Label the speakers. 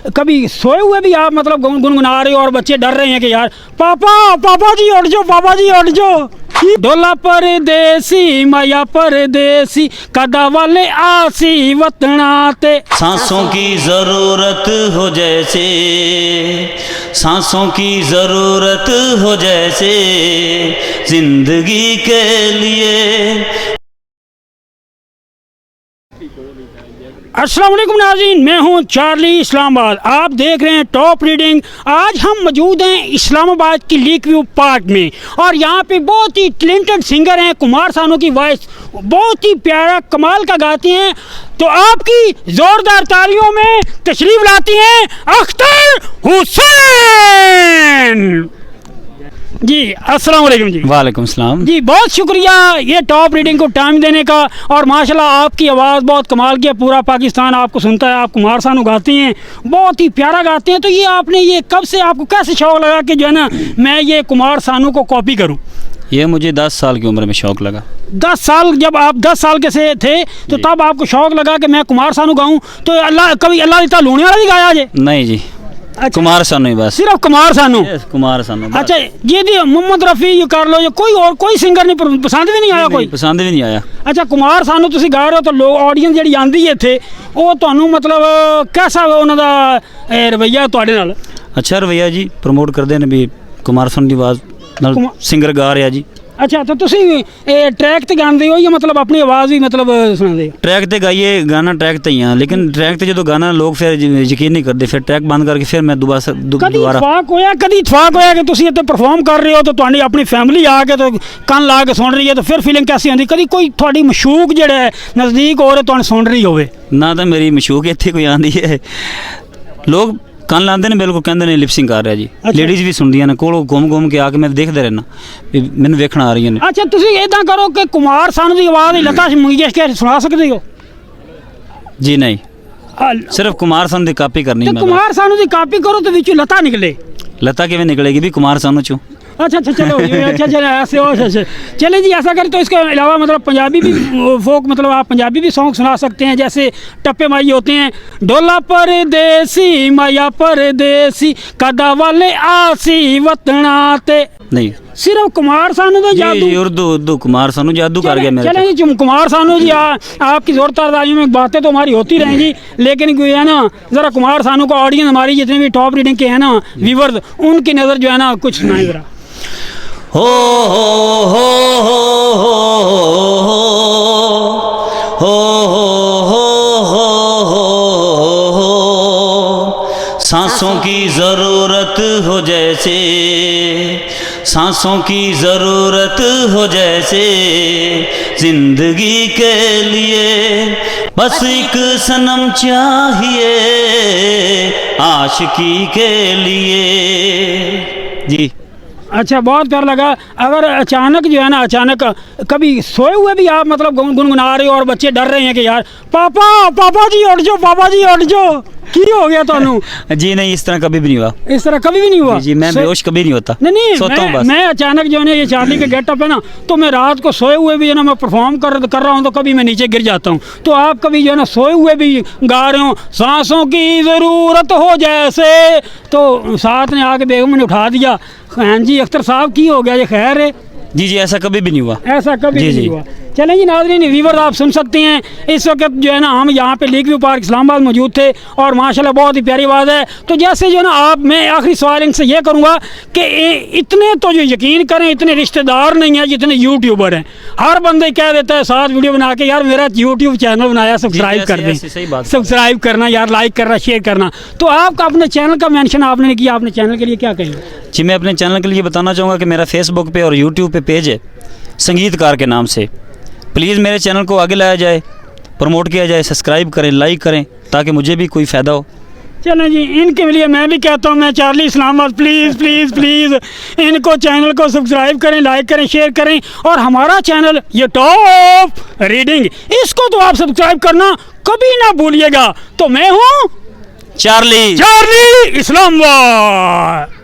Speaker 1: कभी सोए हुए भी आप मतलब गुनगुना रहे हो और बच्चे डर रहे हैं कि यार पापा पापा जी उठ जाओ, पापा जी उठ जाओ। डोला परदेसी माया परदेसी कदा वाले आसी वतनाते।
Speaker 2: सांसों की ज़रूरत हो जैसे, सांसों की ज़रूरत हो जैसे जिंदगी के लिए।
Speaker 1: अस्सलाम वालेकुम नाज़रीन, मैं हूं चार्ली इस्लामाबाद। आप देख रहे हैं टॉप रीडिंग। आज हम मौजूद हैं इस्लामाबाद की लेक व्यू पार्क में और यहाँ पे बहुत ही टैलेंटेड सिंगर हैं। कुमार सानू की वॉइस बहुत ही प्यारा कमाल का गाती हैं, तो आपकी ज़ोरदार तालियों में तशरीफ़ लाती हैं अख्तर हुसैन जी। अस्सलाम वालेकुम जी।
Speaker 2: वालेकुम सलाम
Speaker 1: जी, बहुत शुक्रिया ये टॉप रीडिंग को टाइम देने का। और माशाल्लाह आपकी आवाज़ बहुत कमाल की है, पूरा पाकिस्तान आपको सुनता है। आप कुमार सानू गाती हैं, बहुत ही प्यारा गाते हैं। तो ये आपने ये कब से आपको कैसे शौक़ लगा कि जो है ना मैं ये कुमार सानू को कॉपी करूं?
Speaker 2: ये मुझे 10 साल की उम्र में शौक़ लगा।
Speaker 1: 10 साल? जब आप 10 साल के से थे तो तब आपको शौक़ लगा कि मैं कुमार सानू गाऊँ? तो अल्लाह कभी अल्लाह इतना लूने वाला भी गाया जे?
Speaker 2: नहीं जी,
Speaker 1: अच्छा,
Speaker 2: कुमार सानू ही बस,
Speaker 1: सिर्फ कुमार सानू।
Speaker 2: कुमार सानू।
Speaker 1: अच्छा, ये भी मोहम्मद रफ़ी ये कर लो, ये कोई और कोई सिंगर नहीं पसंद भी नहीं आया? कोई
Speaker 2: पसंद भी नहीं आया।
Speaker 1: अच्छा, कुमार सानू तुसी गा रहे हो तो लोग ऑडियंस ਜਿਹੜੀ ਆਂਦੀ ਹੈ ਇੱਥੇ ਉਹ ਤੁਹਾਨੂੰ मतलब कैसा ਉਹਨਾਂ ਦਾ रवैया ਤੁਹਾਡੇ ਨਾਲ?
Speaker 2: अच्छा रवैया जी, प्रमोट करते हैं भी कुमार सानू की आवाज़ नाल सिंगर गा रहा जी।
Speaker 1: अच्छा, तो तुसी ट्रैक ते गांदे हो या मतलब अपनी आवाज़ भी मतलब सुनाते हो?
Speaker 2: ट्रैक ते गाइए, गाना ट्रैक ते ही है, लेकिन ट्रैक ते जो गाना लोग फिर यकीन नहीं करते, फिर ट्रैक बंद करके फिर मैं दोबारा
Speaker 1: कभी इतफाक होया कि तुसी इत्थे परफॉर्म कर रहे हो तो तुहाडी अपनी फैमिली आके तो कान ला के सुन रही है, तो फिर फीलिंग कैसी होंदी? कभी कोई थोड़ी मशूक जिहड़ा है नज़दीक हो रहे तुहानू सुन रही होवे? ना
Speaker 2: तो मेरी मशूक इत्थे कोई आंदी है, लोग कान लाते हैं, बिल्कुल कहते हैं लिपसिंग कर रहा जी।
Speaker 1: अच्छा।
Speaker 2: लेडीज़ भी सुनदियां ने, कोल घूम घूम के आके मैं देखते रहना, मैंने वेखना आ रही है।
Speaker 1: अच्छा, तुसी इदां करो कि कुमार सानू की आवाज़ लता मंगेशकर सुना सकते हो? जी
Speaker 2: नहीं, सिर्फ कुमार सानू की कॉपी करनी है।
Speaker 1: कुमार सानू की कॉपी करो तो विचों लता निकले?
Speaker 2: लता किवें निकलेगी भी कुमार सानू चो?
Speaker 1: अच्छा चलो अच्छा ऐसे हो। अच्छा चले जी, ऐसा करें तो इसके अलावा मतलब पंजाबी भी फोक मतलब आप पंजाबी भी सॉन्ग सुना सकते हैं, जैसे टप्पे माई होते हैं। डोला परदेसी माया परदेसी कदा वाले आसी वतनाते। नहीं, सिर्फ कुमार सानू तो जादू।
Speaker 2: उर्दू कुमार सानू जादू कर गया मेरे।
Speaker 1: चलें जी, कुमार सानू जी आपकी जोरदार तालियों में बातें तो हमारी होती रहेंगी, लेकिन कोई है ना ज़रा कुमार सानू का ऑडियंस हमारी जितने भी टॉप रीडिंग के हैं ना व्यूवर्स, उनकी नज़र जो है ना कुछ सुनाए ज़रा।
Speaker 2: हो सांसों की ज़रूरत हो जैसे, सांसों की ज़रूरत हो जैसे जिंदगी के लिए, बस एक सनम चाहिए आशिकी के लिए जी। अच्छा, बहुत प्यार लगा। अगर अचानक जो है ना, अचानक कभी सोए हुए भी आप मतलब गुनगुना रहे हो और बच्चे डर रहे हैं कि यार पापा पापा जी उठ जाओ, पापा जी उठ जाओ, की हो गया थानू? जी नहीं, इस तरह कभी भी नहीं हुआ। इस तरह कभी भी नहीं हुआ? जी, मैं बेहोश कभी नहीं होता। नहीं, सोता हूं बस। मैं अचानक जो है ये चार्ली के गेटअप है ना, तो मैं रात को सोए हुए भी है ना मैं परफॉर्म कर रहा हूँ तो कभी मैं नीचे गिर जाता हूँ। तो आप कभी जो है ना सोए हुए भी गा रहे हो, सांसों की ज़रूरत हो जैसे, तो साथ ने आके बेगम ने उठा दिया। हाँ जी अख्तर साहब, की हो गया? ये खैर है? जी, ऐसा कभी भी नहीं हुआ, ऐसा कभी नहीं हुआ। चलें जी नाज़रीन, व्यूवर आप सुन सकते हैं इस वक्त जो है ना हम यहाँ पे लेक व्यू पार्क इस्लामाबाद मौजूद थे और माशाल्लाह बहुत ही प्यारी आवाज़ है। तो जैसे जो है ना आप, मैं आखिरी सवाल इनसे ये करूँगा कि इतने तो जो यकीन करें इतने रिश्तेदार नहीं हैं जितने यूट्यूबर हैं। हर बंदे कह देता है साथ वीडियो बना के, यार मेरा यूट्यूब चैनल बनाया, सब्सक्राइब कर दें। सही बात, सब्सक्राइब करना यार, लाइक करना, शेयर करना। तो आपका अपने चैनल का मेंशन आपने नहीं किया, आपने चैनल के लिए क्या कहेंगे? जी, मैं अपने चैनल के लिए बताना चाहूँगा कि मेरा फेसबुक पे और यूट्यूब पे पेज है संगीतकार के नाम से। प्लीज़ मेरे चैनल को आगे लाया जाए, प्रमोट किया जाए, सब्सक्राइब करें, लाइक करें, ताकि मुझे भी कोई फ़ायदा हो। चलें जी, इनके लिए मैं भी कहता हूँ, मैं Charlie Islamabad, please please please इनको चैनल को सब्सक्राइब करें, लाइक करें, शेयर करें। और हमारा चैनल ये टॉप रीडिंग, इसको तो आप सब्सक्राइब करना कभी ना भूलिएगा। तो मैं हूँ चार्ली इस्लामाबाद।